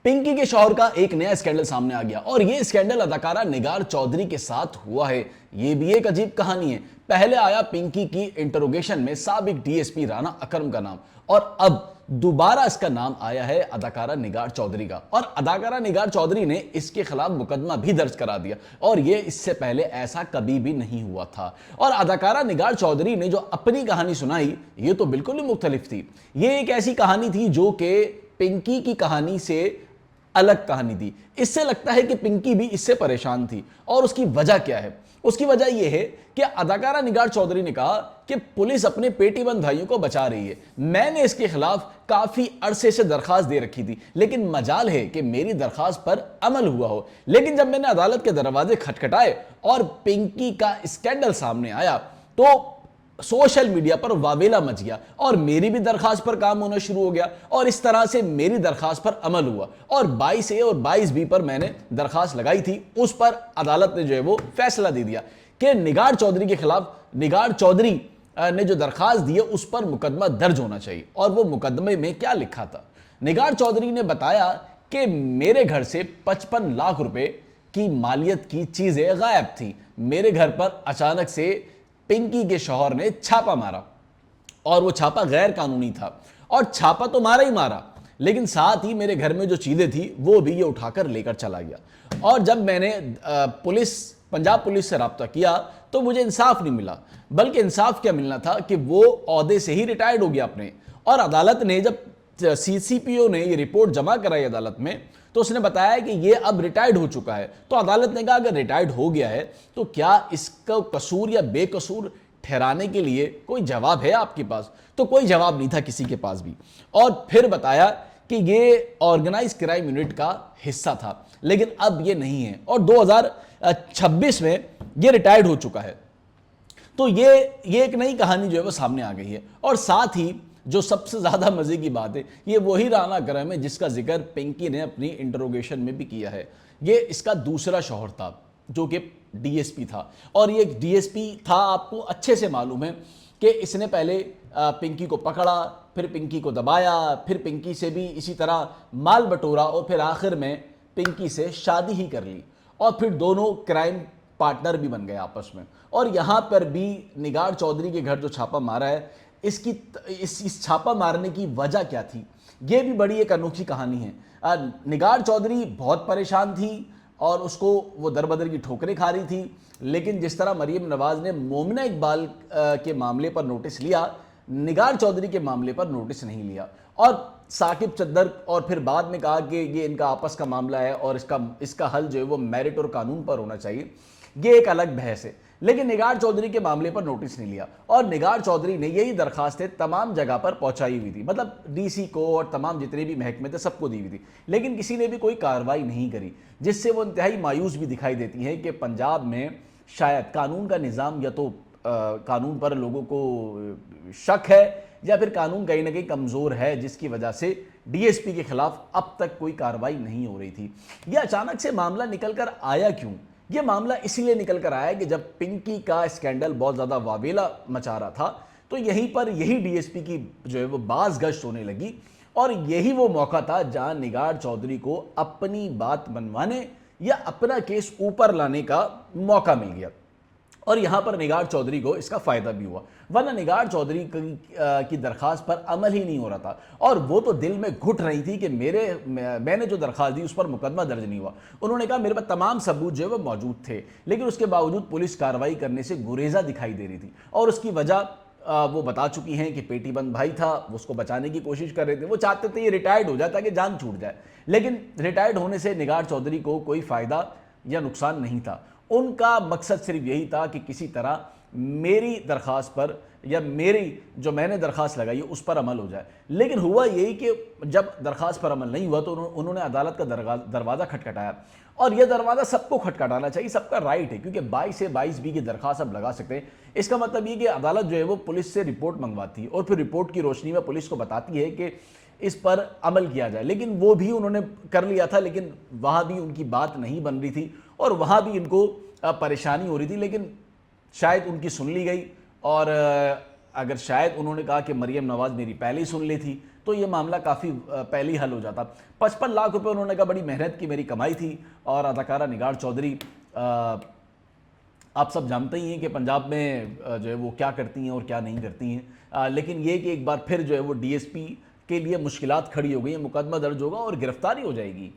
पिंकी के शौहर का एक नया स्कैंडल सामने आ गया और ये स्कैंडल अदाकारा निगार चौधरी के साथ हुआ है। ये भी एक अजीब कहानी है। पहले आया पिंकी की इंटरोगेशन में साबिक डीएसपी राना अकरम का नाम और अब दोबारा इसका नाम आया है अदाकारा निगार चौधरी का। और अदाकारा निगार चौधरी ने इसके खिलाफ मुकदमा भी दर्ज करा दिया और ये इससे पहले ऐसा कभी भी नहीं हुआ था। और अदाकारा निगार चौधरी ने जो अपनी कहानी सुनाई ये तो बिल्कुल ही मुख्तलिफ थी। ये एक ऐसी कहानी थी जो कि पिंकी की कहानी से अलग कहानी थी। इससे लगता है कि पिंकी भी इससे परेशान थी। और उसकी वजह क्या है? उसकी वजह यह है कि अदाकारा निगार चौधरी ने कहा कि पुलिस अपने पेटीबंद भाइयों को बचा रही है। मैंने इसके खिलाफ काफी अरसे से दरखास्त दे रखी थी, लेकिन मजाल है कि मेरी दरखास्त पर अमल हुआ हो। लेकिन जब मैंने अदालत के दरवाजे खटखटाए और पिंकी का स्कैंडल सामने आया तो सोशल मीडिया पर वावेला मच गया और मेरी भी दरखास्त पर काम होना शुरू हो गया और इस तरह से मेरी दरखास्त पर अमल हुआ। और 22A और 22B पर मैंने दरखास्त लगाई थी, उस पर अदालत ने जो है वो फैसला दे दिया कि निगार चौधरी के खिलाफ निगार चौधरी ने जो दरखास्त दी है उस पर मुकदमा दर्ज होना चाहिए। और वो मुकदमे में क्या लिखा था? निगार चौधरी ने बताया कि मेरे घर से 55 लाख रुपए की मालियत की चीजें गायब थी। मेरे घर पर अचानक से पिंकी के शौहर ने छापा मारा और वो छापा गैर कानूनी था। और छापा तो मारा ही मारा, लेकिन साथ ही मेरे घर में जो चीजें थी वो भी ये उठाकर लेकर चला गया। और जब मैंने पंजाब पुलिस से रब्ता किया तो मुझे इंसाफ नहीं मिला, बल्कि इंसाफ क्या मिलना था कि वो ओहदे से ही रिटायर्ड हो गया अपने। और अदालत ने जब सीसीपीओ ने ये रिपोर्ट जमा कराई अदालत में तो उसने बताया कि ये अब रिटायर्ड हो चुका है। तो अदालत ने कहा अगर रिटायर्ड हो गया है तो क्या इसका कसूर या बेकसूर ठहराने के लिए कोई जवाब है आपके पास? तो कोई जवाब नहीं था किसी के पास भी। और फिर बताया कि ये ऑर्गेनाइज क्राइम यूनिट का हिस्सा था, लेकिन अब ये नहीं है और 2026 में ये रिटायर्ड हो चुका है। तो ये एक नई कहानी जो है वो सामने आ गई है। और साथ ही जो सबसे ज्यादा मजे की बात है, ये वही राना अकरम है जिसका जिक्र पिंकी ने अपनी इंटरोगेशन में भी किया है। ये इसका दूसरा शौहर था जो कि डीएसपी था। और ये डीएसपी था, आपको अच्छे से मालूम है कि इसने पहले पिंकी को पकड़ा, फिर पिंकी को दबाया, फिर पिंकी से भी इसी तरह माल बटोरा और फिर आखिर में पिंकी से शादी ही कर ली। और फिर दोनों क्राइम पार्टनर भी बन गए आपस में। और यहाँ पर भी निगार चौधरी के घर जो छापा मारा है, इस छापा मारने की वजह क्या थी? यह भी बड़ी एक अनोखी कहानी है। निगार चौधरी बहुत परेशान थी और उसको वो दर बदर की ठोकरें खा रही थी, लेकिन जिस तरह मरियम नवाज ने मोमिना इकबाल के मामले पर नोटिस लिया, निगार चौधरी के मामले पर नोटिस नहीं लिया। और साकिब चद्दर और फिर बाद में कहा कि ये इनका आपस का मामला है और इसका हल जो है वो मेरिट और कानून पर होना चाहिए। ये एक अलग बहस है, लेकिन निगार चौधरी के मामले पर नोटिस नहीं लिया। और निगार चौधरी ने यही दरखास्तें तमाम जगह पर पहुंचाई हुई थी, मतलब डीसी को और तमाम जितने भी महकमे थे सबको दी हुई थी, लेकिन किसी ने भी कोई कार्रवाई नहीं करी, जिससे वो इंतहाई मायूस भी दिखाई देती है कि पंजाब में शायद कानून का निज़ाम या तो कानून पर लोगों को शक है या फिर कानून कहीं ना कहीं कमज़ोर है, जिसकी वजह से डीएसपी के खिलाफ अब तक कोई कार्रवाई नहीं हो रही थी। यह अचानक से मामला निकल कर आया क्यों? यह मामला इसलिए निकल कर आया कि जब पिंकी का स्कैंडल बहुत ज़्यादा वावेला मचा रहा था तो यहीं पर यही डीएसपी की जो है वो बाज गश्त होने लगी और यही वो मौका था जहां निगार चौधरी को अपनी बात मनवाने या अपना केस ऊपर लाने का मौका मिल गया। और यहां पर निगार चौधरी को इसका फायदा भी हुआ, वरना निगार चौधरी की दरखास्त पर अमल ही नहीं हो रहा था और वो तो दिल में घुट रही थी कि मैंने जो दरखास्त दी उस पर मुकदमा दर्ज नहीं हुआ। उन्होंने कहा मेरे पास तमाम सबूत जो है वो मौजूद थे, लेकिन उसके बावजूद पुलिस कार्रवाई करने से गुरेजा दिखाई दे रही थी। और उसकी वजह वो बता चुकी हैं कि पेटीबंद भाई था, वो उसको बचाने की कोशिश कर रहे थे। वो चाहते थे ये रिटायर्ड हो जाए ताकि जान छूट जाए, लेकिन रिटायर्ड होने से निगार चौधरी को कोई फायदा या नुकसान नहीं था। उनका मकसद सिर्फ यही था कि किसी तरह मेरी दरखास्त पर या मेरी जो मैंने दरखास्त लगाई है उस पर अमल हो जाए। लेकिन हुआ यही कि जब दरखास्त पर अमल नहीं हुआ तो उन्होंने अदालत का दरवाज़ा खटखटाया। और यह दरवाज़ा सबको खटखटाना चाहिए, सबका राइट है, क्योंकि 22 से 22B की दरखास्त अब लगा सकते हैं। इसका मतलब ये कि अदालत जो है वो पुलिस से रिपोर्ट मंगवाती है और फिर रिपोर्ट की रोशनी में पुलिस को बताती है कि इस पर अमल किया जाए। लेकिन वो भी उन्होंने कर लिया था, लेकिन वहाँ भी उनकी बात नहीं बन रही थी और वहाँ भी इनको परेशानी हो रही थी। लेकिन शायद उनकी सुन ली गई और अगर शायद उन्होंने कहा कि मरियम नवाज मेरी पहले ही सुन ली थी तो ये मामला काफ़ी पहले ही हल हो जाता। 55 लाख रुपए उन्होंने कहा बड़ी मेहनत की मेरी कमाई थी। और अदाकारा निगार चौधरी, आप सब जानते ही हैं कि पंजाब में जो है वो क्या करती हैं और क्या नहीं करती हैं, लेकिन ये कि एक बार फिर जो है वो डीएसपी के लिए मुश्किलात खड़ी हो गई हैं, मुकदमा दर्ज होगा और गिरफ्तारी हो जाएगी।